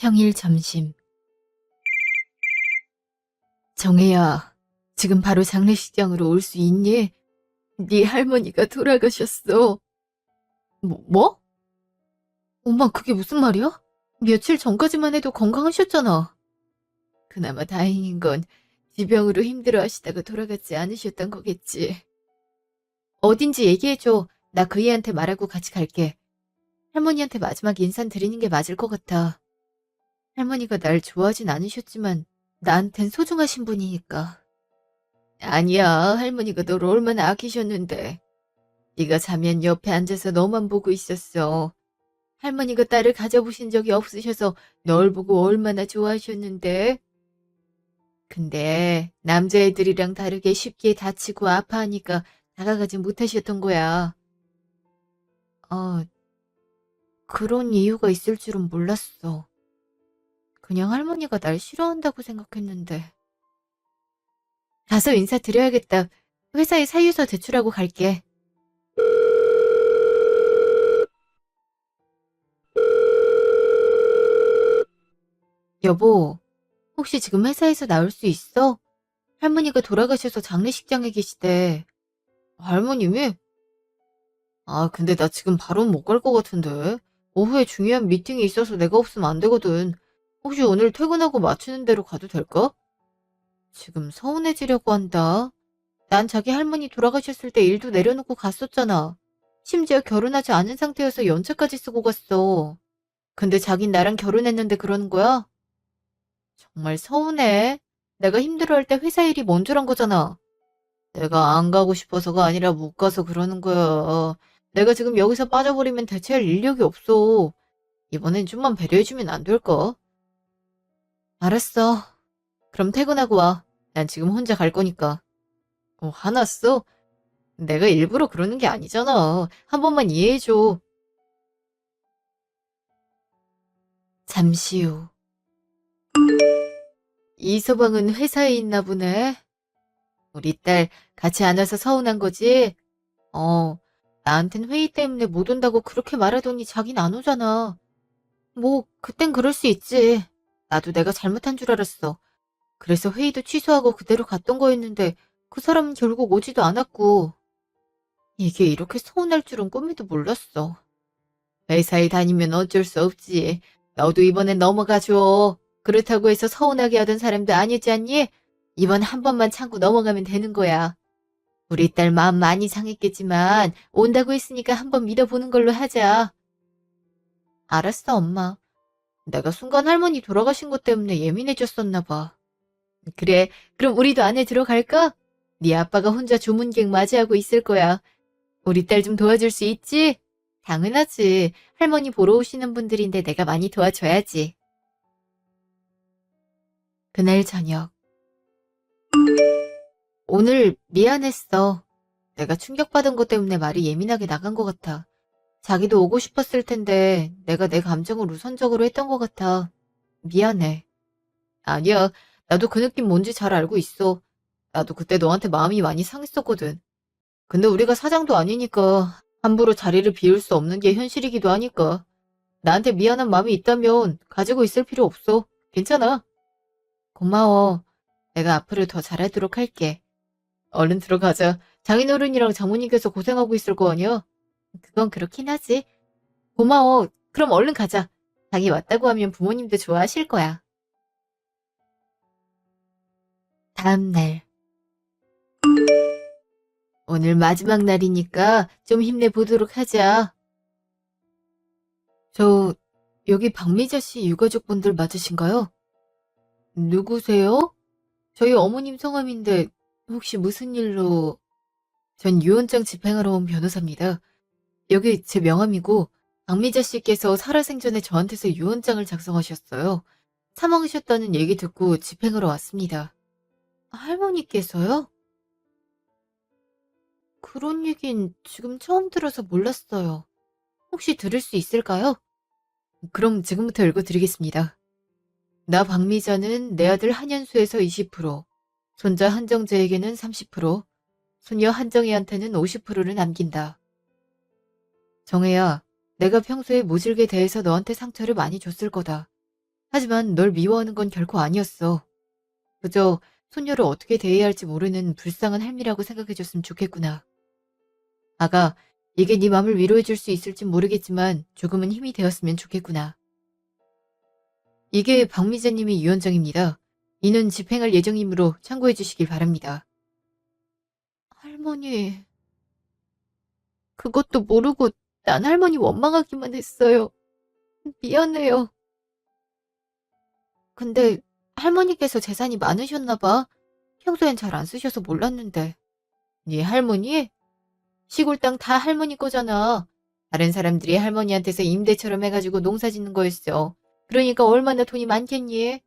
평일 점심. 정혜야, 지금 바로 장례식장으로 올 수 있니? 네 할머니가 돌아가셨어. 뭐? 엄마, 그게 무슨 말이야? 며칠 전까지만 해도 건강하셨잖아. 그나마 다행인 건 지병으로 힘들어 하시다가 돌아가지 않으셨던 거겠지. 어딘지 얘기해줘. 나 그 애한테 말하고 같이 갈게. 할머니한테 마지막 인사 드리는 게 맞을 것 같아. 할머니가 날 좋아하진 않으셨지만 나한텐 소중하신 분이니까. 아니야, 할머니가 너를 얼마나 아끼셨는데. 네가 자면 옆에 앉아서 너만 보고 있었어. 할머니가 딸을 가져보신 적이 없으셔서 널 보고 얼마나 좋아하셨는데. 근데 남자애들이랑 다르게 쉽게 다치고 아파하니까 다가가지 못하셨던 거야. 아, 그런 이유가 있을 줄은 몰랐어. 그냥 할머니가 날 싫어한다고 생각했는데. 가서 인사드려야겠다. 회사에 사유서 제출하고 갈게. 여보, 혹시 지금 회사에서 나올 수 있어? 할머니가 돌아가셔서 장례식장에 계시대. 할머님이? 아, 근데 나 지금 바로는 못 갈 것 같은데. 오후에 중요한 미팅이 있어서 내가 없으면 안 되거든. 혹시 오늘 퇴근하고 맞추는 대로 가도 될까? 지금 서운해지려고 한다. 난 자기 할머니 돌아가셨을 때 일도 내려놓고 갔었잖아. 심지어 결혼하지 않은 상태여서 연차까지 쓰고 갔어. 근데 자긴 나랑 결혼했는데 그러는 거야? 정말 서운해. 내가 힘들어할 때 회사 일이 먼저란 거잖아. 내가 안 가고 싶어서가 아니라 못 가서 그러는 거야. 내가 지금 여기서 빠져버리면 대체할 인력이 없어. 이번엔 좀만 배려해주면 안 될까? 알았어. 그럼 퇴근하고 와. 난 지금 혼자 갈 거니까. 화났어? 내가 일부러 그러는 게 아니잖아. 한 번만 이해해줘. 잠시 후. 이서방은 회사에 있나 보네. 우리 딸 같이 안 와서 서운한 거지? 어, 나한텐 회의 때문에 못 온다고 그렇게 말하더니 자긴 안 오잖아. 뭐, 그땐 그럴 수 있지. 나도 내가 잘못한 줄 알았어. 그래서 회의도 취소하고 그대로 갔던 거였는데 그 사람은 결국 오지도 않았고. 이게 이렇게 서운할 줄은 꿈에도 몰랐어. 회사에 다니면 어쩔 수 없지. 너도 이번엔 넘어가줘. 그렇다고 해서 서운하게 하던 사람도 아니지 않니? 이번 한 번만 참고 넘어가면 되는 거야. 우리 딸 마음 많이 상했겠지만 온다고 했으니까 한번 믿어보는 걸로 하자. 알았어, 엄마. 내가 순간 할머니 돌아가신 것 때문에 예민해졌었나 봐. 그래, 그럼 우리도 안에 들어갈까? 네 아빠가 혼자 조문객 맞이하고 있을 거야. 우리 딸 좀 도와줄 수 있지? 당연하지. 할머니 보러 오시는 분들인데 내가 많이 도와줘야지. 그날 저녁. 오늘 미안했어. 내가 충격받은 것 때문에 말이 예민하게 나간 것 같아. 자기도 오고 싶었을 텐데 내가 내 감정을 우선적으로 했던 것 같아. 미안해. 아니야. 나도 그 느낌 뭔지 잘 알고 있어. 나도 그때 너한테 마음이 많이 상했었거든. 근데 우리가 사장도 아니니까 함부로 자리를 비울 수 없는 게 현실이기도 하니까. 나한테 미안한 마음이 있다면 가지고 있을 필요 없어. 괜찮아. 고마워. 내가 앞으로 더 잘하도록 할게. 얼른 들어가자. 장인어른이랑 장모님께서 고생하고 있을 거 아니야? 그건 그렇긴 하지. 고마워. 그럼 얼른 가자. 자기 왔다고 하면 부모님도 좋아하실 거야. 다음 날. 오늘 마지막 날이니까 좀 힘내보도록 하자. 저, 여기 박미자 씨 유가족분들 맞으신가요? 누구세요? 저희 어머님 성함인데 혹시 무슨 일로... 전 유언장 집행하러 온 변호사입니다. 여기 제 명함이고 박미자 씨께서 살아생전에 저한테서 유언장을 작성하셨어요. 사망하셨다는 얘기 듣고 집행하러 왔습니다. 할머니께서요? 그런 얘긴 지금 처음 들어서 몰랐어요. 혹시 들을 수 있을까요? 그럼 지금부터 읽어드리겠습니다. 나 박미자는 내 아들 한현수에서 20%, 손자 한정재에게는 30%, 손녀 한정희한테는 50%를 남긴다. 정혜야, 내가 평소에 모질게 대해서 너한테 상처를 많이 줬을 거다. 하지만 널 미워하는 건 결코 아니었어. 그저 손녀를 어떻게 대해야 할지 모르는 불쌍한 할미라고 생각해줬으면 좋겠구나. 아가, 이게 네 맘을 위로해줄 수 있을진 모르겠지만 조금은 힘이 되었으면 좋겠구나. 이게 박미자님이 위원장입니다. 이는 집행할 예정이므로 참고해 주시길 바랍니다. 할머니, 그것도 모르고 난 할머니 원망하기만 했어요. 미안해요. 근데 할머니께서 재산이 많으셨나 봐. 평소엔 잘 안 쓰셔서 몰랐는데. 네 할머니? 시골 땅 다 할머니 거잖아. 다른 사람들이 할머니한테서 임대처럼 해가지고 농사 짓는 거였어. 그러니까 얼마나 돈이 많겠니?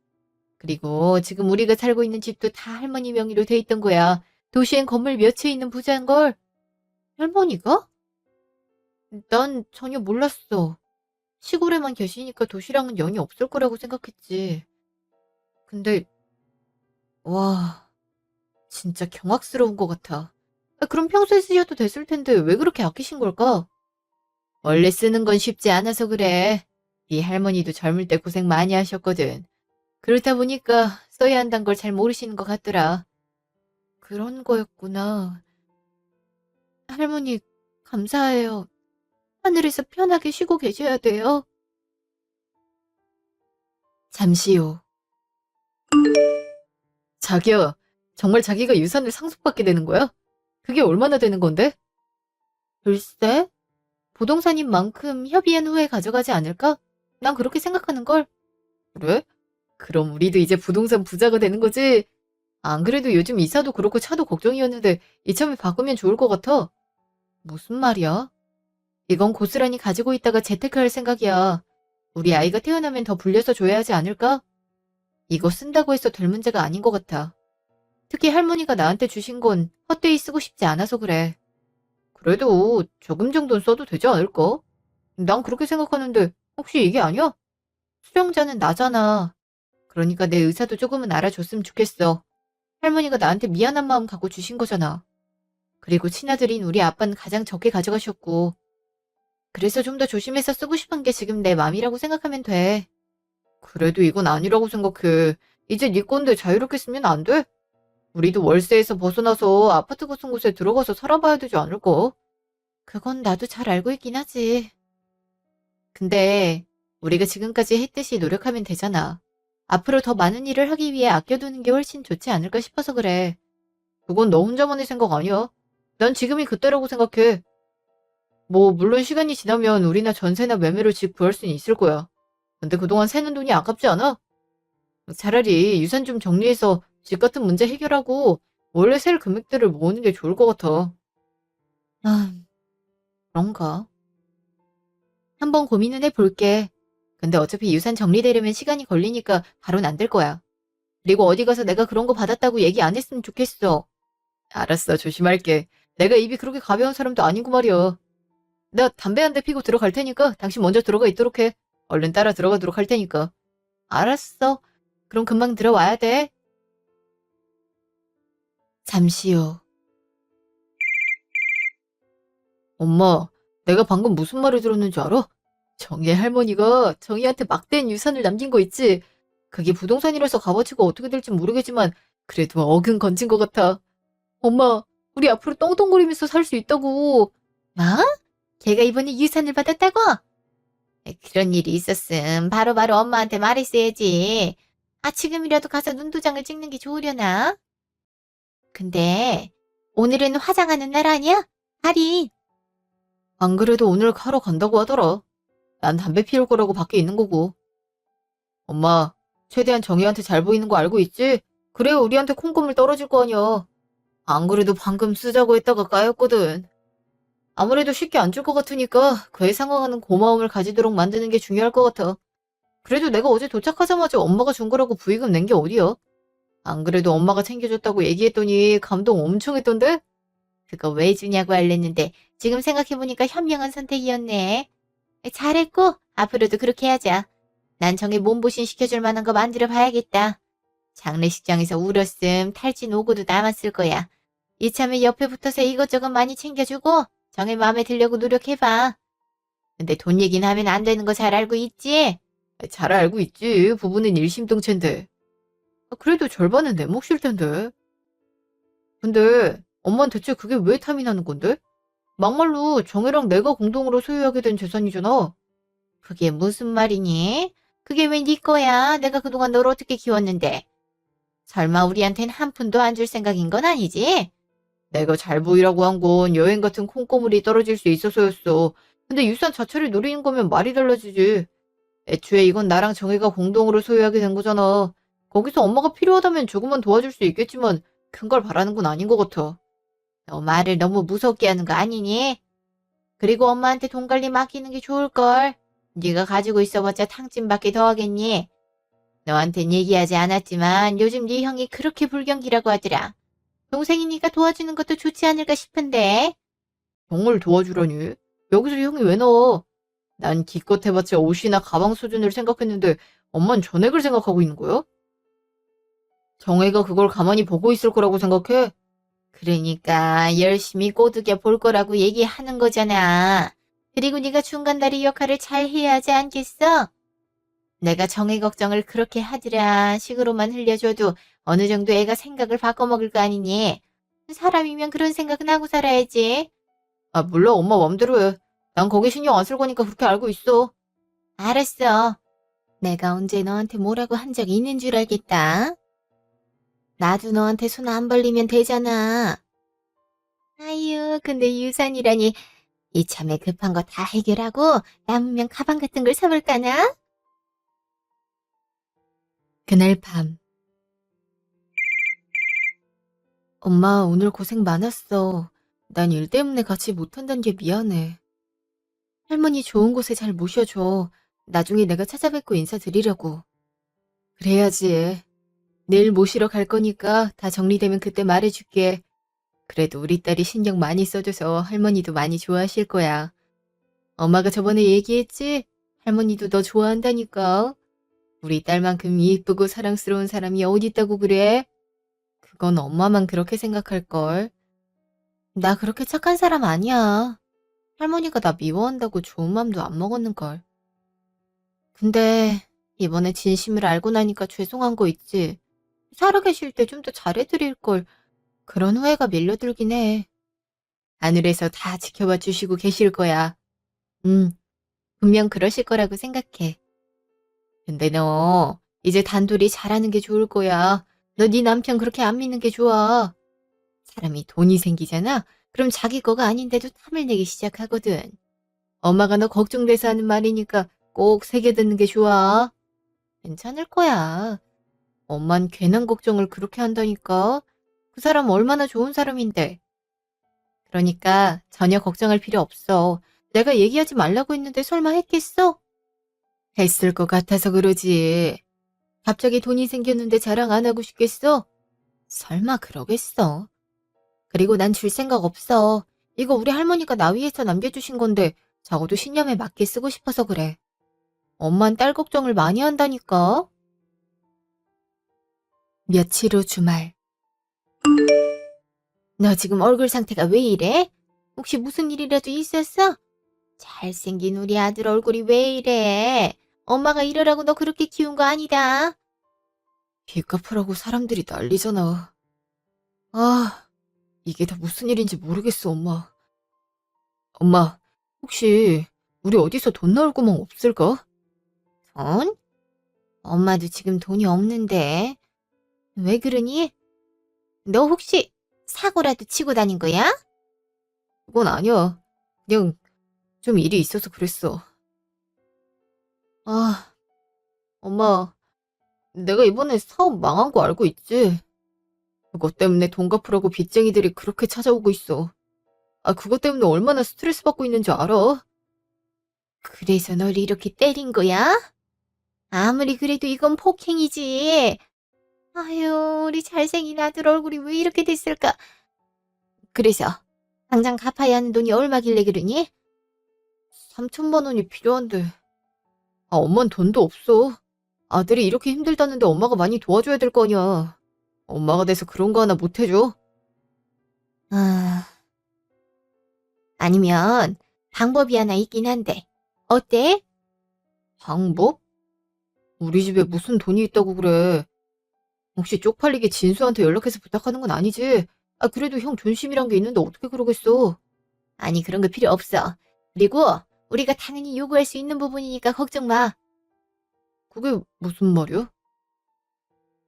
그리고 지금 우리가 살고 있는 집도 다 할머니 명의로 돼 있던 거야. 도시엔 건물 몇 채 있는 부자인걸. 할머니가? 난 전혀 몰랐어. 시골에만 계시니까 도시랑은 연이 없을 거라고 생각했지. 근데 와, 진짜 경악스러운 것 같아. 그럼 평소에 쓰셔도 됐을 텐데 왜 그렇게 아끼신 걸까? 원래 쓰는 건 쉽지 않아서 그래. 네 할머니도 젊을 때 고생 많이 하셨거든. 그렇다 보니까 써야 한다는 걸 잘 모르시는 것 같더라. 그런 거였구나. 할머니, 감사해요. 하늘에서 편하게 쉬고 계셔야 돼요. 잠시 후. 자기야, 정말 자기가 유산을 상속받게 되는 거야? 그게 얼마나 되는 건데? 글쎄, 부동산인 만큼 협의한 후에 가져가지 않을까? 난 그렇게 생각하는걸. 그래? 그럼 우리도 이제 부동산 부자가 되는 거지? 안 그래도 요즘 이사도 그렇고 차도 걱정이었는데 이참에 바꾸면 좋을 것 같아. 무슨 말이야? 이건 고스란히 가지고 있다가 재테크할 생각이야. 우리 아이가 태어나면 더 불려서 줘야 하지 않을까? 이거 쓴다고 해서 될 문제가 아닌 것 같아. 특히 할머니가 나한테 주신 건 헛되이 쓰고 싶지 않아서 그래. 그래도 조금 정도는 써도 되지 않을까? 난 그렇게 생각하는데 혹시 이게 아니야? 수령자는 나잖아. 그러니까 내 의사도 조금은 알아줬으면 좋겠어. 할머니가 나한테 미안한 마음 갖고 주신 거잖아. 그리고 친아들인 우리 아빠는 가장 적게 가져가셨고. 그래서 좀 더 조심해서 쓰고 싶은 게 지금 내 맘이라고 생각하면 돼. 그래도 이건 아니라고 생각해. 이제 네 건데 자유롭게 쓰면 안 돼? 우리도 월세에서 벗어나서 아파트 같은 곳에 들어가서 살아봐야 되지 않을까? 그건 나도 잘 알고 있긴 하지. 근데 우리가 지금까지 했듯이 노력하면 되잖아. 앞으로 더 많은 일을 하기 위해 아껴두는 게 훨씬 좋지 않을까 싶어서 그래. 그건 너 혼자만의 생각 아니야. 난 지금이 그때라고 생각해. 뭐 물론 시간이 지나면 우리나 전세나 매매로 집 구할 수는 있을 거야. 근데 그동안 새는 돈이 아깝지 않아? 차라리 유산 좀 정리해서 집 같은 문제 해결하고 원래 셀 금액들을 모으는 게 좋을 것 같아. 아, 그런가? 한번 고민은 해볼게. 근데 어차피 유산 정리되려면 시간이 걸리니까 바로는 안 될 거야. 그리고 어디 가서 내가 그런 거 받았다고 얘기 안 했으면 좋겠어. 알았어, 조심할게. 내가 입이 그렇게 가벼운 사람도 아니고 말이야. 나 담배 한 대 피고 들어갈 테니까 당신 먼저 들어가 있도록 해. 얼른 따라 들어가도록 할 테니까. 알았어. 그럼 금방 들어와야 돼. 잠시 후. 엄마, 내가 방금 무슨 말을 들었는지 알아? 정희 할머니가 정희한테 막대한 유산을 남긴 거 있지? 그게 부동산이라서 값어치가 어떻게 될지 모르겠지만 그래도 어근 건진 것 같아. 엄마, 우리 앞으로 떵떵거리면서 살 수 있다고. 뭐? 걔가 이번에 유산을 받았다고? 그런 일이 있었음 바로바로 엄마한테 말했어야지. 아, 지금이라도 가서 눈도장을 찍는 게 좋으려나? 근데 오늘은 화장하는 날 아니야? 할인. 안 그래도 오늘 하러 간다고 하더라. 난 담배 피울 거라고 밖에 있는 거고. 엄마, 최대한 정희한테 잘 보이는 거 알고 있지? 그래야 우리한테 콩고물 떨어질 거 아니야. 안 그래도 방금 쓰자고 했다가 까였거든. 아무래도 쉽게 안 줄 것 같으니까 그에 상응하는 고마움을 가지도록 만드는 게 중요할 것 같아. 그래도 내가 어제 도착하자마자 엄마가 준 거라고 부의금 낸 게 어디야? 안 그래도 엄마가 챙겨줬다고 얘기했더니 감동 엄청 했던데? 그거 왜 주냐고 알랬는데 지금 생각해보니까 현명한 선택이었네. 잘했고 앞으로도 그렇게 하자. 난 정에 몸보신 시켜줄 만한 거 만들어 봐야겠다. 장례식장에서 울었음 탈진 오고도 남았을 거야. 이참에 옆에 붙어서 이것저것 많이 챙겨주고 정의 마음에 들려고 노력해봐. 근데 돈 얘기는 하면 안 되는 거 잘 알고 있지? 잘 알고 있지. 부부는 일심동체인데. 그래도 절반은 내 몫일 텐데. 근데 엄만 대체 그게 왜 탐이 나는 건데? 막말로 정혜랑 내가 공동으로 소유하게 된 재산이잖아. 그게 무슨 말이니? 그게 왜 네 거야? 내가 그동안 널 어떻게 키웠는데? 설마 우리한텐 한 푼도 안 줄 생각인 건 아니지? 내가 잘 보이라고 한 건 여행 같은 콩고물이 떨어질 수 있어서였어. 근데 유산 자체를 노리는 거면 말이 달라지지. 애초에 이건 나랑 정혜가 공동으로 소유하게 된 거잖아. 거기서 엄마가 필요하다면 조금만 도와줄 수 있겠지만 큰 걸 바라는 건 아닌 것 같아. 너 말을 너무 무섭게 하는 거 아니니? 그리고 엄마한테 돈 관리 맡기는 게 좋을걸. 네가 가지고 있어봤자 탕진밖에 더 하겠니? 너한텐 얘기하지 않았지만 요즘 네 형이 그렇게 불경기라고 하더라. 동생이니까 도와주는 것도 좋지 않을까 싶은데. 형을 도와주라니? 여기서 형이 왜 나와? 난 기껏 해봤자 옷이나 가방 수준을 생각했는데 엄만 전액을 생각하고 있는 거야? 정혜가 그걸 가만히 보고 있을 거라고 생각해? 그러니까 열심히 꼬드겨 볼 거라고 얘기하는 거잖아. 그리고 네가 중간다리 역할을 잘 해야 하지 않겠어? 내가 정혜 걱정을 그렇게 하더라 식으로만 흘려줘도 어느 정도 애가 생각을 바꿔먹을 거 아니니? 사람이면 그런 생각은 하고 살아야지. 아, 몰라. 엄마 맘대로 해. 난 거기 신경 안 쓸 거니까 그렇게 알고 있어. 알았어. 내가 언제 너한테 뭐라고 한 적 있는 줄 알겠다. 나도 너한테 손 안 벌리면 되잖아. 아유, 근데 유산이라니. 이참에 급한 거 다 해결하고 남으면 가방 같은 걸 사볼까나? 그날 밤. 엄마, 오늘 고생 많았어. 난 일 때문에 같이 못한다는 게 미안해. 할머니 좋은 곳에 잘 모셔줘. 나중에 내가 찾아뵙고 인사드리려고. 그래야지. 내일 모시러 갈 거니까 다 정리되면 그때 말해줄게. 그래도 우리 딸이 신경 많이 써줘서 할머니도 많이 좋아하실 거야. 엄마가 저번에 얘기했지? 할머니도 너 좋아한다니까. 우리 딸만큼 이쁘고 사랑스러운 사람이 어디 있다고 그래? 그건 엄마만 그렇게 생각할걸. 나 그렇게 착한 사람 아니야. 할머니가 나 미워한다고 좋은 맘도 안 먹었는걸. 근데 이번에 진심을 알고 나니까 죄송한 거 있지. 살아계실 때 좀 더 잘해드릴걸. 그런 후회가 밀려들긴 해. 하늘에서 다 지켜봐 주시고 계실 거야. 응, 분명 그러실 거라고 생각해. 근데 너 이제 단둘이 잘하는 게 좋을 거야. 너 네 남편 그렇게 안 믿는 게 좋아. 사람이 돈이 생기잖아? 그럼 자기 거가 아닌데도 탐을 내기 시작하거든. 엄마가 너 걱정돼서 하는 말이니까 꼭 새겨듣는 게 좋아. 괜찮을 거야. 엄만 괜한 걱정을 그렇게 한다니까. 그 사람 얼마나 좋은 사람인데. 그러니까 전혀 걱정할 필요 없어. 내가 얘기하지 말라고 했는데 설마 했겠어? 했을 것 같아서 그러지. 갑자기 돈이 생겼는데 자랑 안 하고 싶겠어? 설마 그러겠어. 그리고 난 줄 생각 없어. 이거 우리 할머니가 나 위해서 남겨주신 건데 적어도 신념에 맞게 쓰고 싶어서 그래. 엄만 딸 걱정을 많이 한다니까. 며칠 후 주말. 너 지금 얼굴 상태가 왜 이래? 혹시 무슨 일이라도 있었어? 잘생긴 우리 아들 얼굴이 왜 이래? 엄마가 이러라고 너 그렇게 키운 거 아니다. 빚갚으라고 사람들이 난리잖아. 아, 이게 다 무슨 일인지 모르겠어, 엄마. 엄마, 혹시 우리 어디서 돈 나올 구멍 없을까? 돈? 엄마도 지금 돈이 없는데. 왜 그러니? 너 혹시 사고라도 치고 다닌 거야? 그건 아니야. 그냥 좀 일이 있어서 그랬어. 아, 엄마, 내가 이번에 사업 망한 거 알고 있지? 그것 때문에 돈 갚으라고 빚쟁이들이 그렇게 찾아오고 있어. 아, 그것 때문에 얼마나 스트레스 받고 있는지 알아? 그래서 널 이렇게 때린 거야? 아무리 그래도 이건 폭행이지. 아유, 우리 잘생긴 아들 얼굴이 왜 이렇게 됐을까? 그래서 당장 갚아야 하는 돈이 얼마길래 그러니? 3천만 원이 필요한데. 아, 엄만 돈도 없어. 아들이 이렇게 힘들다는데 엄마가 많이 도와줘야 될 거 아니야. 엄마가 돼서 그런 거 하나 못 해줘? 아, 아니면 방법이 하나 있긴 한데. 어때? 방법? 우리 집에 무슨 돈이 있다고 그래. 혹시 쪽팔리게 진수한테 연락해서 부탁하는 건 아니지? 아, 그래도 형 존심이란 게 있는데 어떻게 그러겠어? 아니, 그런 거 필요 없어. 그리고 우리가 당연히 요구할 수 있는 부분이니까 걱정 마. 그게 무슨 말이야?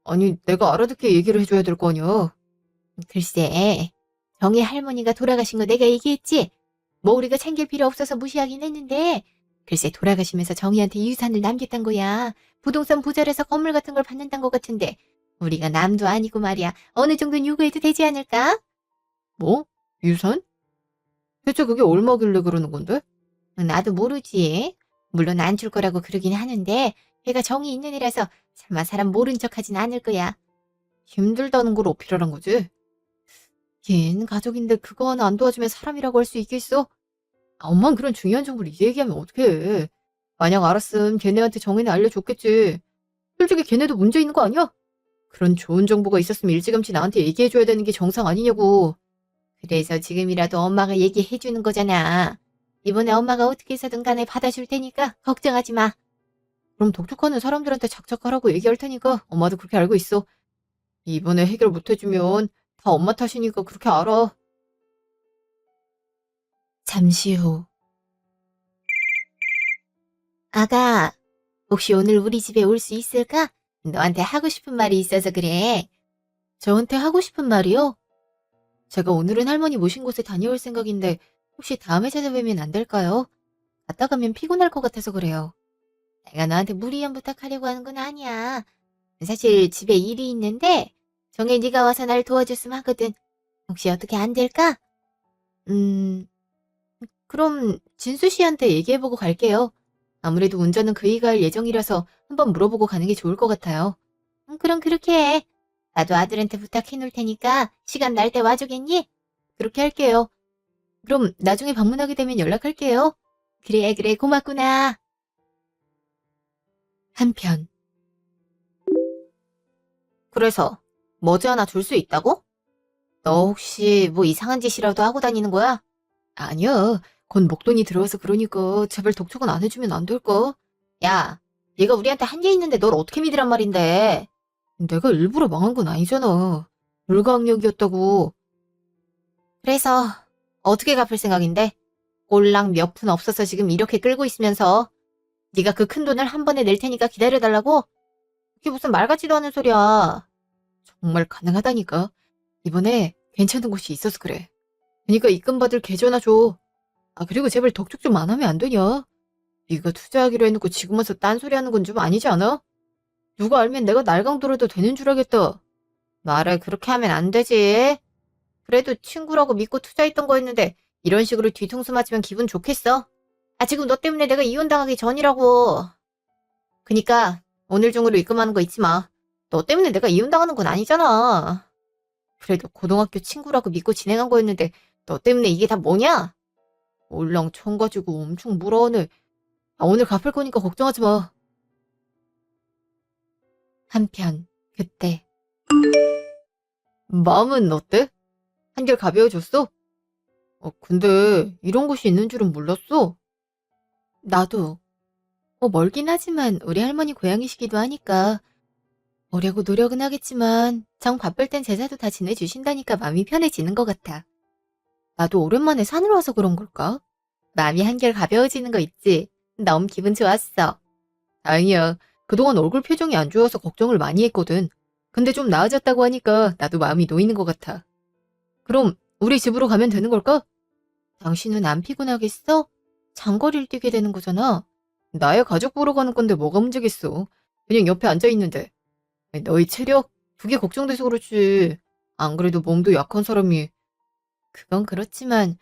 아니, 내가 알아듣게 얘기를 해줘야 될 거 아니야. 글쎄, 정희 할머니가 돌아가신 거 내가 얘기했지? 뭐 우리가 챙길 필요 없어서 무시하긴 했는데, 글쎄 돌아가시면서 정희한테 유산을 남겼단 거야. 부동산 부자라서 건물 같은 걸 받는단 것 같은데, 우리가 남도 아니고 말이야. 어느 정도는 요구해도 되지 않을까? 뭐? 유산? 대체 그게 얼마길래 그러는 건데? 나도 모르지. 물론 안 줄 거라고 그러긴 하는데, 걔가 정이 있는 애라서 설마 사람 모른 척 하진 않을 거야. 힘들다는 걸 어필하란 거지? 걘 가족인데 그거 하나 안 도와주면 사람이라고 할 수 있겠어? 아, 엄만 그런 중요한 정보를 이제 얘기하면 어떡해. 만약 알았음 걔네한테 정의는 알려줬겠지. 솔직히 걔네도 문제 있는 거 아니야? 그런 좋은 정보가 있었으면 일찌감치 나한테 얘기해줘야 되는 게 정상 아니냐고. 그래서 지금이라도 엄마가 얘기해주는 거잖아. 이번에 엄마가 어떻게 해서든 간에 받아줄 테니까 걱정하지 마. 그럼 독촉하는 사람들한테 작작하라고 얘기할 테니까 엄마도 그렇게 알고 있어. 이번에 해결 못해주면 다 엄마 탓이니까 그렇게 알아. 잠시 후. 아가, 혹시 오늘 우리 집에 올 수 있을까? 너한테 하고 싶은 말이 있어서 그래. 저한테 하고 싶은 말이요? 제가 오늘은 할머니 모신 곳에 다녀올 생각인데 혹시 다음에 찾아뵈면 안 될까요? 갔다 가면 피곤할 것 같아서 그래요. 내가 너한테 무리한 부탁하려고 하는 건 아니야. 사실 집에 일이 있는데 정혜 네가 와서 날 도와줬으면 하거든. 혹시 어떻게 안 될까? 음, 그럼 진수 씨한테 얘기해보고 갈게요. 아무래도 운전은 그이가 할 예정이라서 한번 물어보고 가는 게 좋을 것 같아요. 그럼 그렇게 해. 나도 아들한테 부탁해 놓을 테니까 시간 날 때 와주겠니? 그렇게 할게요. 그럼 나중에 방문하게 되면 연락할게요. 그래, 그래, 고맙구나. 한편. 그래서 머지 하나 줄 수 있다고? 너 혹시 뭐 이상한 짓이라도 하고 다니는 거야? 아니야. 건 목돈이 들어와서 그러니까 제발 독촉은 안 해주면 안 될까? 야, 얘가 우리한테 한 게 있는데 널 어떻게 믿으란 말인데. 내가 일부러 망한 건 아니잖아. 불가항력이었다고. 그래서 어떻게 갚을 생각인데? 꼴랑 몇 푼 없어서 지금 이렇게 끌고 있으면서 네가 그 큰 돈을 한 번에 낼 테니까 기다려달라고? 그게 무슨 말 같지도 않은 소리야. 정말 가능하다니까. 이번에 괜찮은 곳이 있어서 그래. 그러니까 입금받을 계좌나 줘. 아, 그리고 제발 독촉 좀 안 하면 안 되냐? 네가 투자하기로 해놓고 지금 와서 딴소리 하는 건 좀 아니지 않아? 누가 알면 내가 날강도로도 되는 줄 알겠다. 말을 그렇게 하면 안 되지. 그래도 친구라고 믿고 투자했던 거였는데 이런 식으로 뒤통수 맞으면 기분 좋겠어? 아, 지금 너 때문에 내가 이혼당하기 전이라고. 그니까 오늘 중으로 입금하는 거 잊지 마. 너 때문에 내가 이혼당하는 건 아니잖아. 그래도 고등학교 친구라고 믿고 진행한 거였는데 너 때문에 이게 다 뭐냐? 올랑 청 가지고 엄청 물어오네. 아, 오늘 갚을 거니까 걱정하지 마. 한편 그때 마음은 어때? 한결 가벼워졌어? 근데 이런 곳이 있는 줄은 몰랐어. 나도. 멀긴 하지만 우리 할머니 고향이시기도 하니까 오려고 노력은 하겠지만 정 바쁠 땐 제사도 다 지내주신다니까 마음이 편해지는 것 같아. 나도 오랜만에 산을 와서 그런 걸까? 마음이 한결 가벼워지는 거 있지? 너무 기분 좋았어. 다행이야. 그동안 얼굴 표정이 안 좋아서 걱정을 많이 했거든. 근데 좀 나아졌다고 하니까 나도 마음이 놓이는 것 같아. 그럼 우리 집으로 가면 되는 걸까? 당신은 안 피곤하겠어? 장거리를 뛰게 되는 거잖아. 나의 가족 보러 가는 건데 뭐가 문제겠어. 그냥 옆에 앉아있는데. 너희 체력? 그게 걱정돼서 그렇지. 안 그래도 몸도 약한 사람이. 그건 그렇지만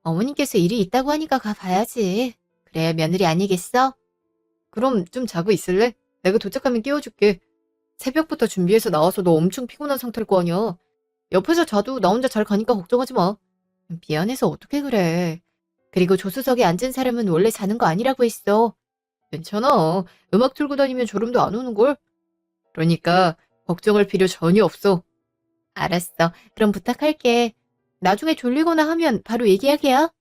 어머님께서 일이 있다고 하니까 가봐야지. 그래야 며느리 아니겠어? 그럼 좀 자고 있을래? 내가 도착하면 깨워줄게. 새벽부터 준비해서 나와서 너 엄청 피곤한 상태일 거 아니야. 옆에서 자도 나 혼자 잘 가니까 걱정하지 마. 미안해서 어떻게 그래. 그리고 조수석에 앉은 사람은 원래 자는 거 아니라고 했어. 괜찮아. 음악 틀고 다니면 졸음도 안 오는걸? 그러니까 걱정할 필요 전혀 없어. 알았어. 그럼 부탁할게. 나중에 졸리거나 하면 바로 얘기하게요.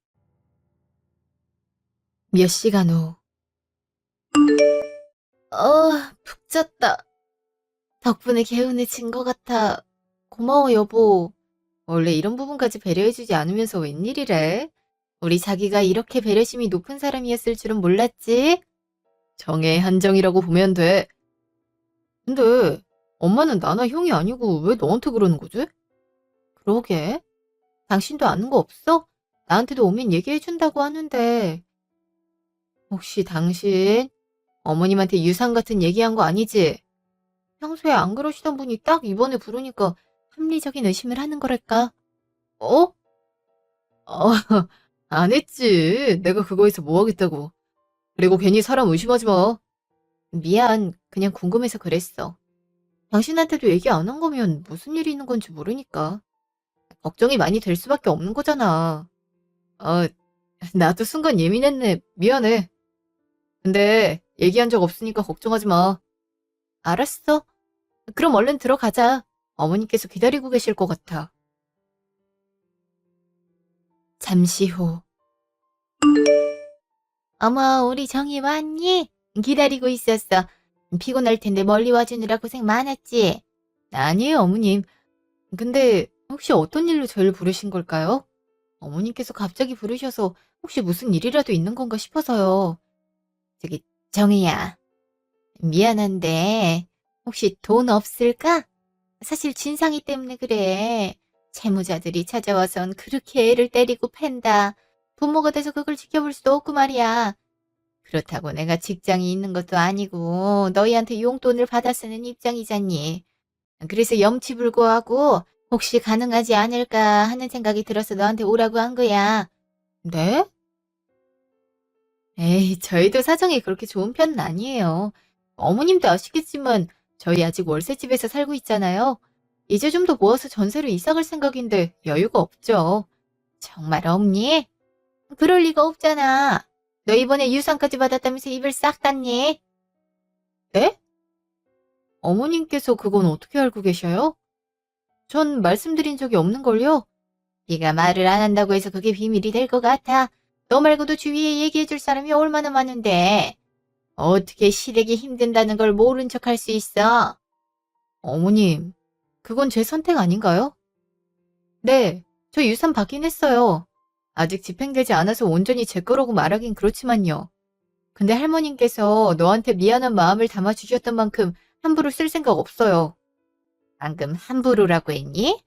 몇 시간 후. 푹 잤다. 덕분에 개운해진 것 같아. 고마워, 여보. 원래 이런 부분까지 배려해주지 않으면서 웬일이래? 우리 자기가 이렇게 배려심이 높은 사람이었을 줄은 몰랐지? 정의 한정이라고 보면 돼. 근데 엄마는 나나 형이 아니고 왜 너한테 그러는 거지? 그러게. 당신도 아는 거 없어? 나한테도 오면 얘기해준다고 하는데. 혹시 당신 어머님한테 유산 같은 얘기한 거 아니지? 평소에 안 그러시던 분이 딱 이번에 부르니까 합리적인 의심을 하는 거랄까? 어? 어, 안 했지. 내가 그거에서 뭐 하겠다고. 그리고 괜히 사람 의심하지 마. 미안. 그냥 궁금해서 그랬어. 당신한테도 얘기 안 한 거면 무슨 일이 있는 건지 모르니까. 걱정이 많이 될 수밖에 없는 거잖아. 아, 나도 순간 예민했네. 미안해. 근데 얘기한 적 없으니까 걱정하지 마. 알았어. 그럼 얼른 들어가자. 어머니께서 기다리고 계실 것 같아. 잠시 후. 어머, 우리 정이 왔니? 기다리고 있었어. 피곤할 텐데 멀리 와주느라 고생 많았지? 아니에요, 어머님. 근데 혹시 어떤 일로 저를 부르신 걸까요? 어머님께서 갑자기 부르셔서 혹시 무슨 일이라도 있는 건가 싶어서요. 저기, 정희야. 미안한데 혹시 돈 없을까? 사실 진상이 때문에 그래. 채무자들이 찾아와선 그렇게 애를 때리고 팬다. 부모가 돼서 그걸 지켜볼 수도 없고 말이야. 그렇다고 내가 직장이 있는 것도 아니고 너희한테 용돈을 받아 쓰는 입장이잖니. 그래서 염치불고하고 혹시 가능하지 않을까 하는 생각이 들어서 너한테 오라고 한 거야. 네? 에이, 저희도 사정이 그렇게 좋은 편은 아니에요. 어머님도 아시겠지만 저희 아직 월세집에서 살고 있잖아요. 이제 좀 더 모아서 전세로 이사 갈 생각인데 여유가 없죠. 정말 없니? 그럴 리가 없잖아. 너 이번에 유산까지 받았다면서 입을 싹 닫니? 네? 어머님께서 그건 어떻게 알고 계셔요? 전 말씀드린 적이 없는걸요? 네가 말을 안 한다고 해서 그게 비밀이 될 것 같아. 너 말고도 주위에 얘기해 줄 사람이 얼마나 많은데. 어떻게 시댁이 힘든다는 걸 모른 척 할 수 있어? 어머님, 그건 제 선택 아닌가요? 네, 저 유산 받긴 했어요. 아직 집행되지 않아서 온전히 제 거라고 말하긴 그렇지만요. 근데 할머님께서 너한테 미안한 마음을 담아주셨던 만큼 함부로 쓸 생각 없어요. 방금 함부로라고 했니?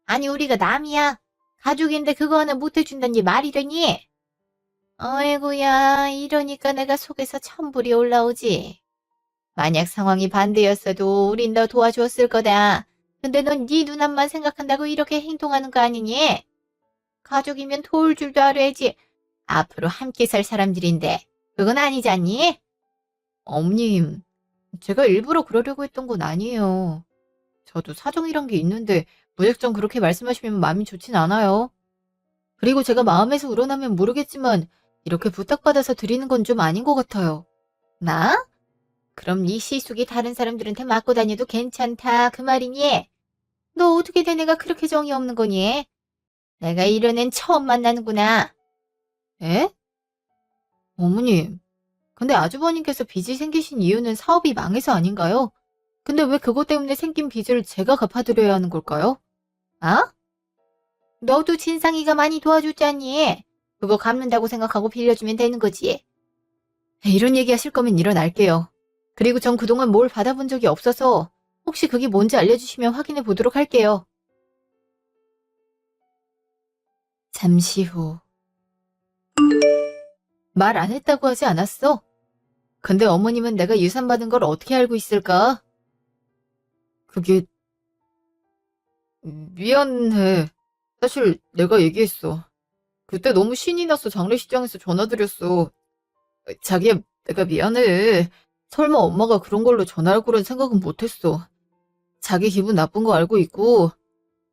아니, 우리가 남이야. 가족인데 그거 하나 못 해준다니 말이 되니? 어이구야, 이러니까 내가 속에서 천불이 올라오지. 만약 상황이 반대였어도 우린 너 도와주었을 거다. 근데 넌 네 눈앞만 생각한다고 이렇게 행동하는 거 아니니? 가족이면 도울 줄도 알아야지. 앞으로 함께 살 사람들인데 그건 아니잖니? 어머님, 제가 일부러 그러려고 했던 건 아니에요. 저도 사정이란 게 있는데 무작정 그렇게 말씀하시면 마음이 좋진 않아요. 그리고 제가 마음에서 우러나면 모르겠지만 이렇게 부탁받아서 드리는 건 좀 아닌 것 같아요. 나? 그럼 네 시숙이 다른 사람들한테 맞고 다녀도 괜찮다 그 말이니? 너 어떻게 돼 내가 그렇게 정이 없는 거니? 내가 이런 앤 처음 만나는구나. 에? 어머님, 근데 아주버님께서 빚이 생기신 이유는 사업이 망해서 아닌가요? 근데 왜 그것 때문에 생긴 빚을 제가 갚아드려야 하는 걸까요? 아? 너도 진상이가 많이 도와줬잖니. 그거 갚는다고 생각하고 빌려주면 되는 거지. 이런 얘기 하실 거면 일어날게요. 그리고 전 그동안 뭘 받아본 적이 없어서 혹시 그게 뭔지 알려주시면 확인해 보도록 할게요. 잠시 후. 말 안 했다고 하지 않았어? 근데 어머님은 내가 유산 받은 걸 어떻게 알고 있을까? 그게 미안해. 사실 내가 얘기했어. 그때 너무 신이 나서 장례식장에서 전화드렸어. 자기야, 내가 미안해. 설마 엄마가 그런 걸로 전화할 거란 생각은 못했어. 자기 기분 나쁜 거 알고 있고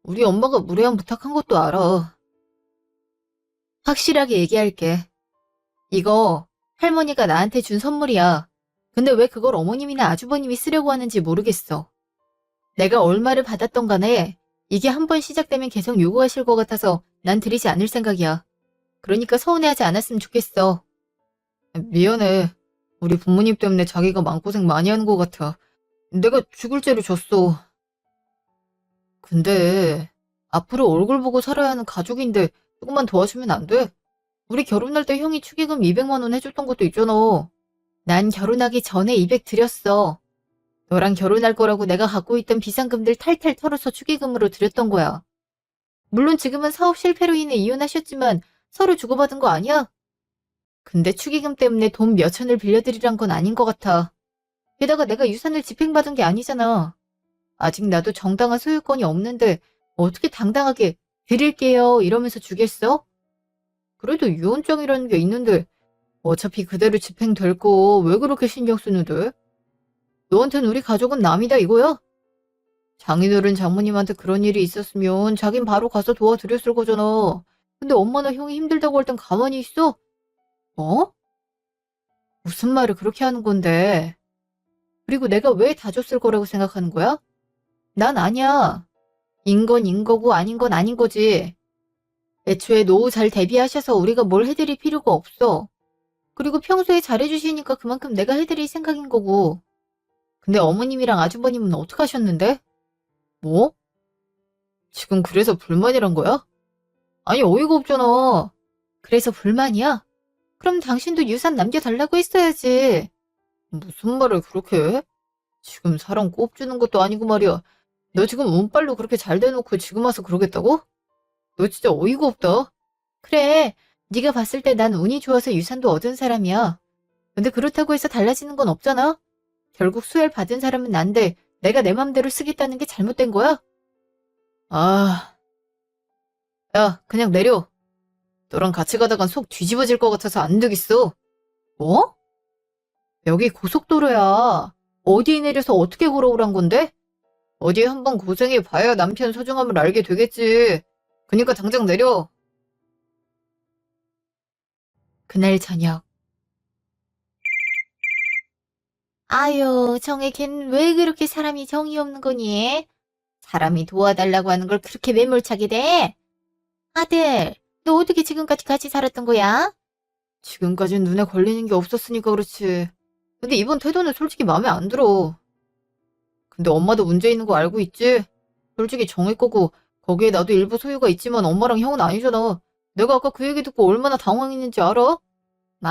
우리 엄마가 무례한 부탁한 것도 알아. 확실하게 얘기할게. 이거 할머니가 나한테 준 선물이야. 근데 왜 그걸 어머님이나 아주버님이 쓰려고 하는지 모르겠어. 내가 얼마를 받았던 간에 이게 한 번 시작되면 계속 요구하실 것 같아서 난 드리지 않을 생각이야. 그러니까 서운해하지 않았으면 좋겠어. 미안해. 우리 부모님 때문에 자기가 마음고생 많이 하는 것 같아. 내가 죽을 죄를 졌어. 근데 앞으로 얼굴 보고 살아야 하는 가족인데 조금만 도와주면 안 돼? 우리 결혼할 때 형이 축의금 200만 원 해줬던 것도 있잖아. 난 결혼하기 전에 200 드렸어. 너랑 결혼할 거라고 내가 갖고 있던 비상금들 탈탈 털어서 축의금으로 드렸던 거야. 물론 지금은 사업 실패로 인해 이혼하셨지만 서로 주고받은 거 아니야? 근데 축의금 때문에 돈 몇천을 빌려드리란 건 아닌 것 같아. 게다가 내가 유산을 집행받은 게 아니잖아. 아직 나도 정당한 소유권이 없는데 어떻게 당당하게 드릴게요 이러면서 주겠어? 그래도 유언장이라는 게 있는데 어차피 그대로 집행될 거 왜 그렇게 신경 쓰는데? 너한텐 우리 가족은 남이다 이거야? 장인어른 장모님한테 그런 일이 있었으면 자긴 바로 가서 도와드렸을 거잖아. 근데 엄마나 형이 힘들다고 할 땐 가만히 있어? 어? 무슨 말을 그렇게 하는 건데? 그리고 내가 왜 다 줬을 거라고 생각하는 거야? 난 아니야. 인 건 인 거고 아닌 건 아닌 거지. 애초에 노후 잘 대비하셔서 우리가 뭘 해드릴 필요가 없어. 그리고 평소에 잘해주시니까 그만큼 내가 해드릴 생각인 거고. 근데 어머님이랑 아주버님은 어떡하셨는데? 뭐? 지금 그래서 불만이란 거야? 아니 어이가 없잖아. 그래서 불만이야? 그럼 당신도 유산 남겨달라고 했어야지. 무슨 말을 그렇게 해? 지금 사람 꼽주는 것도 아니고 말이야. 너 지금 운빨로 그렇게 잘 돼놓고 지금 와서 그러겠다고? 너 진짜 어이가 없다. 그래, 네가 봤을 때 난 운이 좋아서 유산도 얻은 사람이야. 근데 그렇다고 해서 달라지는 건 없잖아? 결국 수혜를 받은 사람은 난데 내가 내 맘대로 쓰겠다는 게 잘못된 거야? 아, 야, 그냥 내려. 너랑 같이 가다간 속 뒤집어질 것 같아서 안 되겠어. 뭐? 여기 고속도로야. 어디에 내려서 어떻게 걸어오란 건데? 어디 한번 고생해 봐야 남편 소중함을 알게 되겠지. 그니까 당장 내려. 그날 저녁. 아유, 정혜 걘 왜 그렇게 사람이 정이 없는 거니? 사람이 도와달라고 하는 걸 그렇게 매몰차게 돼? 아들, 너 어떻게 지금까지 같이 살았던 거야? 지금까진 눈에 걸리는 게 없었으니까 그렇지. 근데 이번 태도는 솔직히 마음에 안 들어. 근데 엄마도 문제 있는 거 알고 있지? 솔직히 정혜 거고 거기에 나도 일부 소유가 있지만 엄마랑 형은 아니잖아. 내가 아까 그 얘기 듣고 얼마나 당황했는지 알아? 뭐?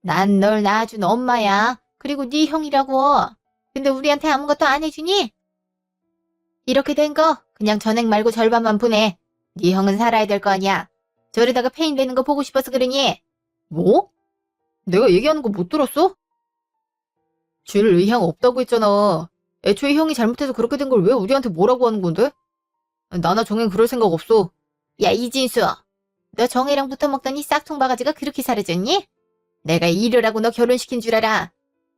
난 널 낳아준 엄마야. 그리고 네 형이라고. 근데 우리한테 아무것도 안 해주니? 이렇게 된 거 그냥 전액 말고 절반만 보내. 네 형은 살아야 될 거 아니야. 저러다가 폐인 되는 거 보고 싶어서 그러니? 뭐? 내가 얘기하는 거 못 들었어? 줄 의향 없다고 했잖아. 애초에 형이 잘못해서 그렇게 된 걸 왜 우리한테 뭐라고 하는 건데? 나나 정행 그럴 생각 없어. 야, 이진수. 너 정혜랑 붙어먹더니 싹퉁 바가지가 그렇게 사라졌니? 내가 일을 하고 너 결혼시킨 줄 알아.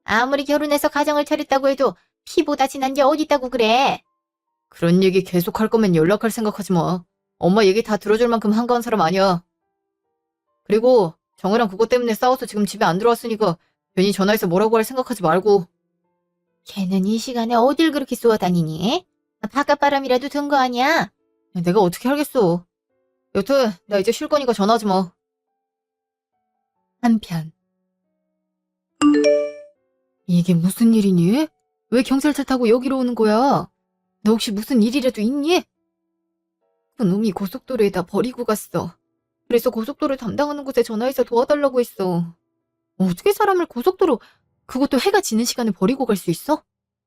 아무리 결혼해서 가정을 차렸다고 해도 피보다 진한 게 어딨다고 그래. 그런 얘기 계속 할 거면 연락할 생각하지 마. 엄마 얘기 다 들어줄 만큼 한가한 사람 아니야. 그리고 정혜랑 그것 때문에 싸워서 지금 집에 안 들어왔으니까 괜히 전화해서 뭐라고 할 생각하지 말고. 걔는 이 시간에 어딜 그렇게 쏘아다니니? 바깥바람이라도 든 거 아니야? 내가 어떻게 알겠어. 여튼 나 이제 쉴 거니까 전화하지 마. 한편. 이게 무슨 일이니? 왜 경찰차 타고 여기로 오는 거야? 너 혹시 무슨 일이라도 있니? 그 놈이 고속도로에다 버리고 갔어. 그래서 고속도로 담당하는 곳에 전화해서 도와달라고 했어. 어떻게 사람을 고속도로, 그것도 해가 지는 시간에 버리고 갈 수 있어?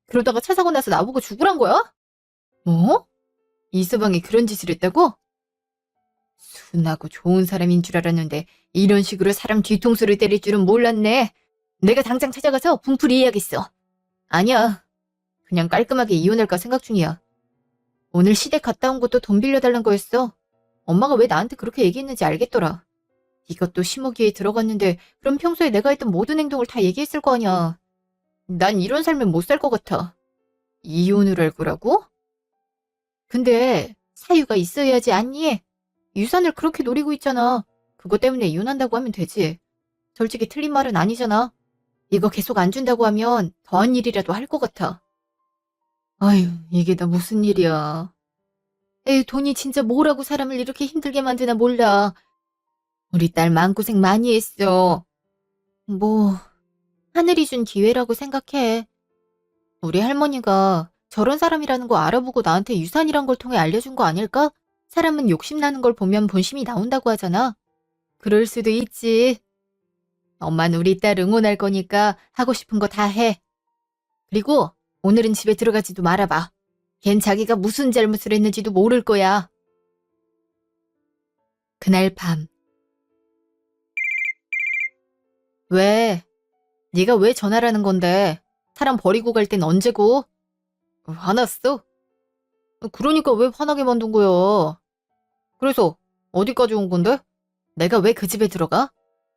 그러다가 차 사고 나서 나보고 죽으란 거야? 뭐? 이서방이 그런 짓을 했다고? 순하고 좋은 사람인 줄 알았는데 이런 식으로 사람 뒤통수를 때릴 줄은 몰랐네. 내가 당장 찾아가서 분풀이 해야겠어. 아니야. 그냥 깔끔하게 이혼할까 생각 중이야. 오늘 시댁 갔다 온 것도 돈 빌려달란 거였어. 엄마가 왜 나한테 그렇게 얘기했는지 알겠더라. 이것도 심호기에 들어갔는데 그럼 평소에 내가 했던 모든 행동을 다 얘기했을 거 아니야. 난 이런 삶은 못 살 것 같아. 이혼을 할 거라고? 근데 사유가 있어야 하지 않니? 유산을 그렇게 노리고 있잖아. 그것 때문에 이혼한다고 하면 되지. 솔직히 틀린 말은 아니잖아. 이거 계속 안 준다고 하면 더한 일이라도 할 것 같아. 아유, 이게 다 무슨 일이야. 에이, 돈이 진짜 뭐라고 사람을 이렇게 힘들게 만드나 몰라. 우리 딸 마음고생 많이 했어. 뭐, 하늘이 준 기회라고 생각해. 우리 할머니가 저런 사람이라는 거 알아보고 나한테 유산이란 걸 통해 알려준 거 아닐까? 사람은 욕심나는 걸 보면 본심이 나온다고 하잖아. 그럴 수도 있지. 엄마는 우리 딸 응원할 거니까 하고 싶은 거 다 해. 그리고 오늘은 집에 들어가지도 말아봐. 걘 자기가 무슨 잘못을 했는지도 모를 거야. 그날 밤. 왜? 네가 왜 전화라는 건데? 사람 버리고 갈 땐 언제고? 화났어? 그러니까 왜 화나게 만든 거야? 그래서 어디까지 온 건데? 내가 왜 그 집에 들어가?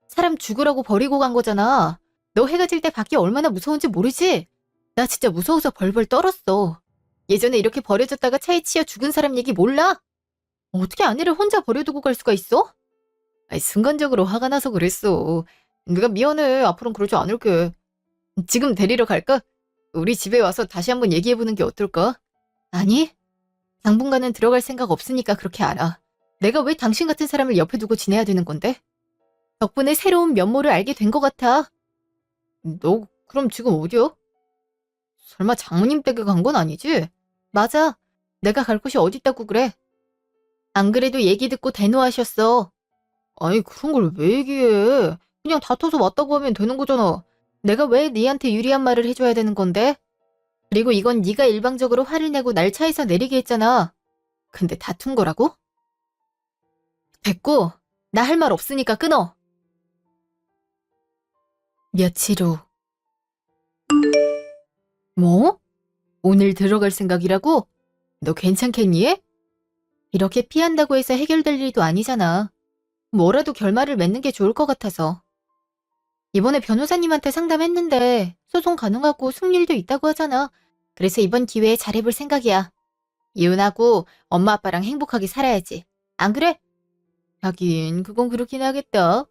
사람 죽으라고 버리고 간 거잖아. 너 해가 질 때 밖이 얼마나 무서운지 모르지? 나 진짜 무서워서 벌벌 떨었어. 예전에 이렇게 버려졌다가 차에 치여 죽은 사람 얘기 몰라? 어떻게 아내를 혼자 버려두고 갈 수가 있어? 아니, 순간적으로 화가 나서 그랬어. 내가 미안해. 앞으로는 그러지 않을게. 지금 데리러 갈까? 우리 집에 와서 다시 한번 얘기해보는 게 어떨까? 아니, 당분간은 들어갈 생각 없으니까 그렇게 알아. 내가 왜 당신 같은 사람을 옆에 두고 지내야 되는 건데? 덕분에 새로운 면모를 알게 된 것 같아. 너 그럼 지금 어디야? 설마 장모님 댁에 간 건 아니지? 맞아. 내가 갈 곳이 어디 있다고 그래? 안 그래도 얘기 듣고 대노하셨어. 아니 그런 걸 왜 얘기해? 그냥 다퉈서 왔다고 하면 되는 거잖아. 내가 왜 니한테 유리한 말을 해줘야 되는 건데? 그리고 이건 네가 일방적으로 화를 내고 날 차에서 내리게 했잖아. 근데 다툰 거라고? 됐고, 나 할 말 없으니까 끊어. 며칠 후. 뭐? 오늘 들어갈 생각이라고? 너 괜찮겠니? 이렇게 피한다고 해서 해결될 일도 아니잖아. 뭐라도 결말을 맺는 게 좋을 것 같아서. 이번에 변호사님한테 상담했는데 소송 가능하고 승률도 있다고 하잖아. 그래서 이번 기회에 잘해볼 생각이야. 이혼하고 엄마 아빠랑 행복하게 살아야지. 안 그래? 하긴 그건 그렇긴 하겠다.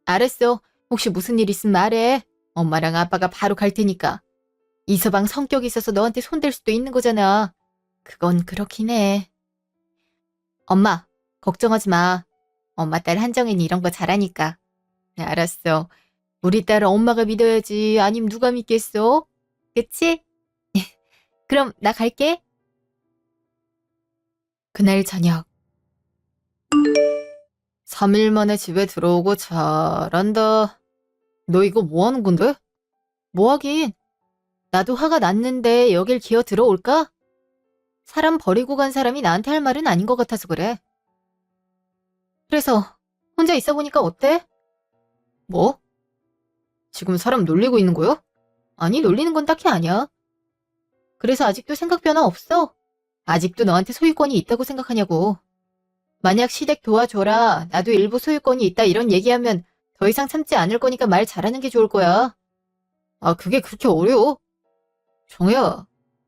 알았어. 혹시 무슨 일 있으면 말해. 엄마랑 아빠가 바로 갈 테니까. 이서방 성격이 있어서 너한테 손댈 수도 있는 거잖아. 그건 그렇긴 해. 엄마, 걱정하지 마. 엄마 딸 한정이는 이런 거 잘하니까. 알았어. 우리 딸은 엄마가 믿어야지. 아님 누가 믿겠어? 그치? 그럼 나 갈게. 그날 저녁. 3일 만에 집에 들어오고 잘한다. 너 이거 뭐 하는 건데? 뭐 하긴. 나도 화가 났는데 여길 기어 들어올까? 사람 버리고 간 사람이 나한테 할 말은 아닌 것 같아서 그래. 그래서 혼자 있어 보니까 어때? 뭐? 지금 사람 놀리고 있는 거야? 아니, 놀리는 건 딱히 아니야. 그래서 아직도 생각 변화 없어? 아직도 너한테 소유권이 있다고 생각하냐고. 만약 시댁 도와줘라, 나도 일부 소유권이 있다 이런 얘기하면 더 이상 참지 않을 거니까 말 잘하는 게 좋을 거야. 아, 그게 그렇게 어려워? 정혜야,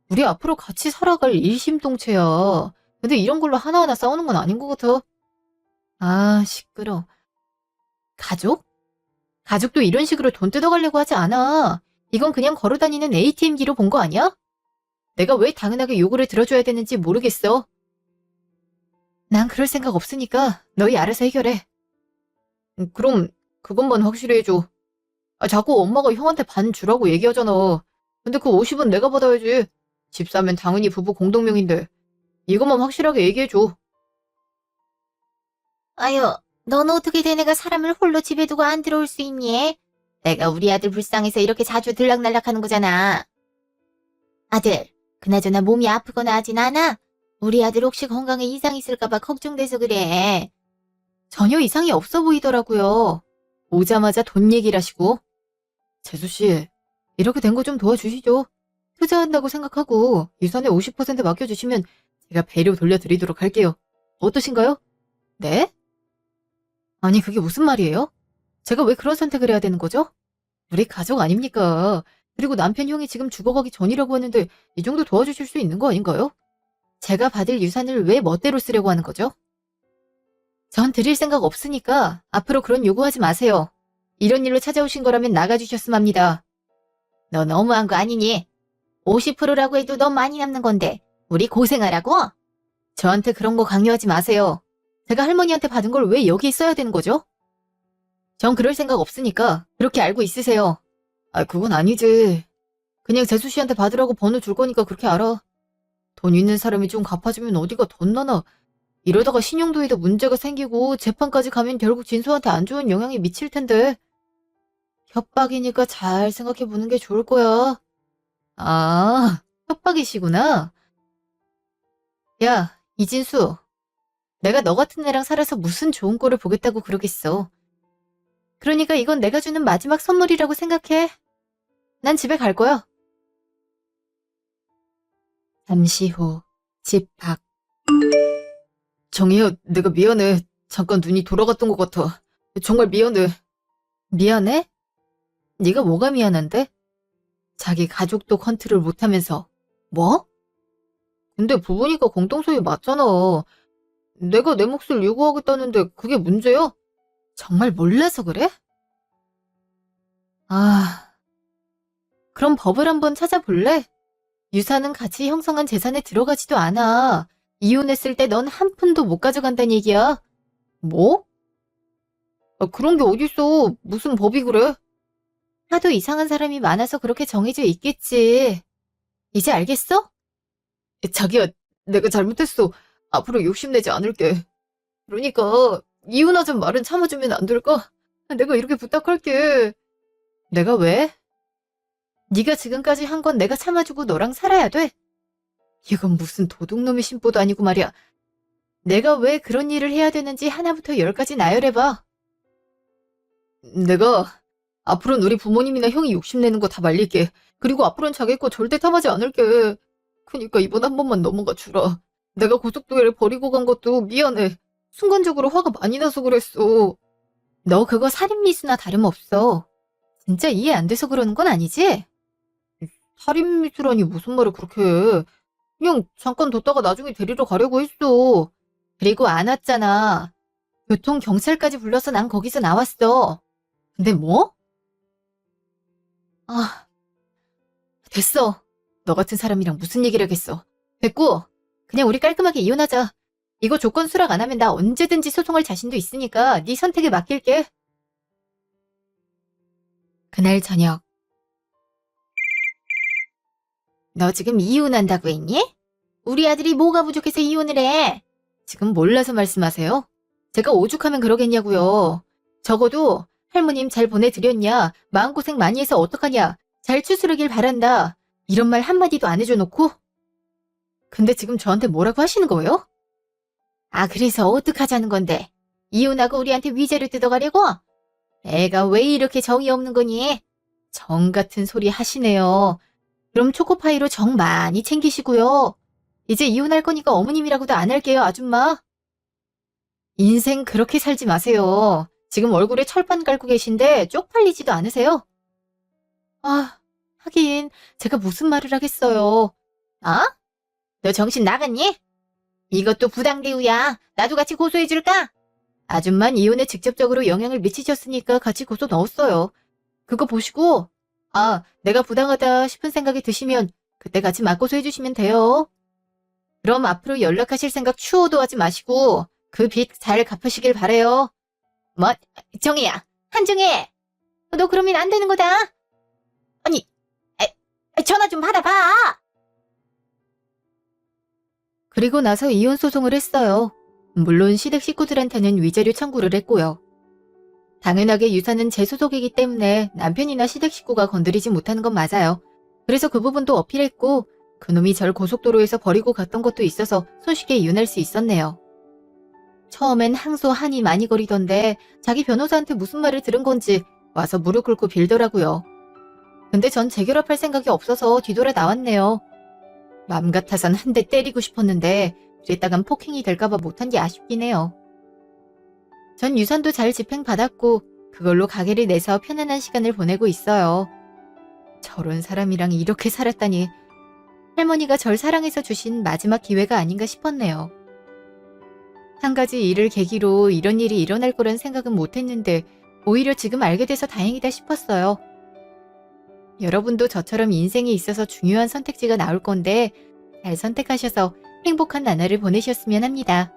우리 앞으로 같이 살아갈 일심동체야. 근데 이런 걸로 하나하나 싸우는 건 아닌 것 같아. 아, 시끄러. 가족? 가족도 이런 식으로 돈 뜯어가려고 하지 않아. 이건 그냥 걸어다니는 ATM기로 본 거 아니야? 내가 왜 당연하게 요구를 들어줘야 되는지 모르겠어. 난 그럴 생각 없으니까 너희 알아서 해결해. 그럼 그것만 확실히 해줘. 아, 자꾸 엄마가 형한테 반 주라고 얘기하잖아. 근데 그 50은 내가 받아야지. 집 사면 당연히 부부 공동명인데. 이것만 확실하게 얘기해줘. 아유, 넌 어떻게 된 애가 사람을 홀로 집에 두고 안 들어올 수 있니? 내가 우리 아들 불쌍해서 이렇게 자주 들락날락하는 거잖아. 아들, 그나저나 몸이 아프거나 하진 않아? 우리 아들 혹시 건강에 이상 있을까봐 걱정돼서 그래. 전혀 이상이 없어 보이더라고요. 오자마자 돈 얘기를 하시고. 재수씨, 이렇게 된 거 좀 도와주시죠. 투자한다고 생각하고 유산의 50% 맡겨주시면 제가 배로 돌려드리도록 할게요. 어떠신가요? 네? 아니 그게 무슨 말이에요? 제가 왜 그런 선택을 해야 되는 거죠? 우리 가족 아닙니까? 그리고 남편 형이 지금 죽어가기 전이라고 하는데 이 정도 도와주실 수 있는 거 아닌가요? 제가 받을 유산을 왜 멋대로 쓰려고 하는 거죠? 전 드릴 생각 없으니까 앞으로 그런 요구하지 마세요. 이런 일로 찾아오신 거라면 나가주셨음 합니다. 너 너무한 거 아니니? 50%라고 해도 너무 많이 남는 건데 우리 고생하라고? 저한테 그런 거 강요하지 마세요. 제가 할머니한테 받은 걸 왜 여기 써야 되는 거죠? 전 그럴 생각 없으니까 그렇게 알고 있으세요. 아, 그건 아니지. 그냥 재수 씨한테 받으라고 번호 줄 거니까 그렇게 알아. 돈 있는 사람이 좀 갚아주면 어디가 돈 나나. 이러다가 신용도에도 문제가 생기고 재판까지 가면 결국 진수한테 안 좋은 영향이 미칠 텐데. 협박이니까 잘 생각해 보는 게 좋을 거야. 아, 협박이시구나. 야, 이진수. 내가 너 같은 애랑 살아서 무슨 좋은 꼴을 보겠다고 그러겠어. 그러니까 이건 내가 주는 마지막 선물이라고 생각해. 난 집에 갈 거야. 잠시 후, 집 밖. 정희야, 내가 미안해. 잠깐 눈이 돌아갔던 것 같아. 정말 미안해. 미안해? 네가 뭐가 미안한데? 자기 가족도 컨트롤 못하면서. 뭐? 근데 부부니까 공동소유 맞잖아. 내가 내 몫을 요구하겠다는데 그게 문제야? 정말 몰라서 그래? 아, 그럼 법을 한번 찾아볼래? 유산은 같이 형성한 재산에 들어가지도 않아. 이혼했을 때 넌 한 푼도 못 가져간다는 얘기야. 뭐? 아, 그런 게 어딨어. 무슨 법이 그래? 하도 이상한 사람이 많아서 그렇게 정해져 있겠지. 이제 알겠어? 자기야, 내가 잘못했어. 앞으로 욕심내지 않을게. 그러니까 이혼하자는 말은 참아주면 안 될까? 내가 이렇게 부탁할게. 내가 왜? 네가 지금까지 한 건 내가 참아주고 너랑 살아야 돼. 이건 무슨 도둑놈의 심보도 아니고 말이야. 내가 왜 그런 일을 해야 되는지 하나부터 열까지 나열해봐. 내가 앞으로는 우리 부모님이나 형이 욕심내는 거 다 말릴게. 그리고 앞으로는 자기 거 절대 탐하지 않을게. 그니까 이번 한 번만 넘어가 주라. 내가 고속도로를 버리고 간 것도 미안해. 순간적으로 화가 많이 나서 그랬어. 너 그거 살인미수나 다름없어. 진짜 이해 안 돼서 그러는 건 아니지? 살인미수라니 무슨 말을 그렇게 해. 그냥 잠깐 뒀다가 나중에 데리러 가려고 했어. 그리고 안 왔잖아. 교통경찰까지 불러서 난 거기서 나왔어. 근데 뭐? 아, 됐어. 너 같은 사람이랑 무슨 얘기를 하겠어. 됐고, 그냥 우리 깔끔하게 이혼하자. 이거 조건 수락 안 하면 나 언제든지 소송할 자신도 있으니까 네 선택에 맡길게. 그날 저녁. 너 지금 이혼한다고 했니? 우리 아들이 뭐가 부족해서 이혼을 해? 지금 몰라서 말씀하세요? 제가 오죽하면 그러겠냐고요. 적어도 할머님 잘 보내드렸냐? 마음고생 많이 해서 어떡하냐? 잘 추스르길 바란다. 이런 말 한마디도 안 해줘놓고? 근데 지금 저한테 뭐라고 하시는 거예요? 아, 그래서 어떡하자는 건데? 이혼하고 우리한테 위자료 뜯어가려고? 애가 왜 이렇게 정이 없는 거니? 정 같은 소리 하시네요. 그럼 초코파이로 정 많이 챙기시고요. 이제 이혼할 거니까 어머님이라고도 안 할게요, 아줌마. 인생 그렇게 살지 마세요. 지금 얼굴에 철판 갈고 계신데 쪽팔리지도 않으세요? 아, 하긴 제가 무슨 말을 하겠어요. 아? 너 정신 나갔니? 이것도 부당대우야. 나도 같이 고소해줄까? 아줌만 이혼에 직접적으로 영향을 미치셨으니까 같이 고소 넣었어요. 그거 보시고 내가 부당하다 싶은 생각이 드시면 그때 같이 맞고소해주시면 돼요. 그럼 앞으로 연락하실 생각 추호도 하지 마시고 그 빚 잘 갚으시길 바래요. 뭐? 정희야, 한정희! 너 그러면 안 되는 거다. 아니, 전화 좀 받아봐. 그리고 나서 이혼 소송을 했어요. 물론 시댁 식구들한테는 위자료 청구를 했고요. 당연하게 유산은 제 소속이기 때문에 남편이나 시댁 식구가 건드리지 못하는 건 맞아요. 그래서 그 부분도 어필했고 그놈이 절 고속도로에서 버리고 갔던 것도 있어서 손쉽게 이혼할 수 있었네요. 처음엔 항소 한이 많이 거리던데 자기 변호사한테 무슨 말을 들은 건지 와서 무릎 꿇고 빌더라고요. 근데 전 재결합할 생각이 없어서 뒤돌아 나왔네요. 맘 같아선 한 대 때리고 싶었는데 그랬다간 폭행이 될까봐 못한 게 아쉽긴 해요. 전 유산도 잘 집행받았고 그걸로 가게를 내서 편안한 시간을 보내고 있어요. 저런 사람이랑 이렇게 살았다니 할머니가 절 사랑해서 주신 마지막 기회가 아닌가 싶었네요. 한 가지 일을 계기로 이런 일이 일어날 거란 생각은 못했는데 오히려 지금 알게 돼서 다행이다 싶었어요. 여러분도 저처럼 인생에 있어서 중요한 선택지가 나올 건데 잘 선택하셔서 행복한 나날을 보내셨으면 합니다.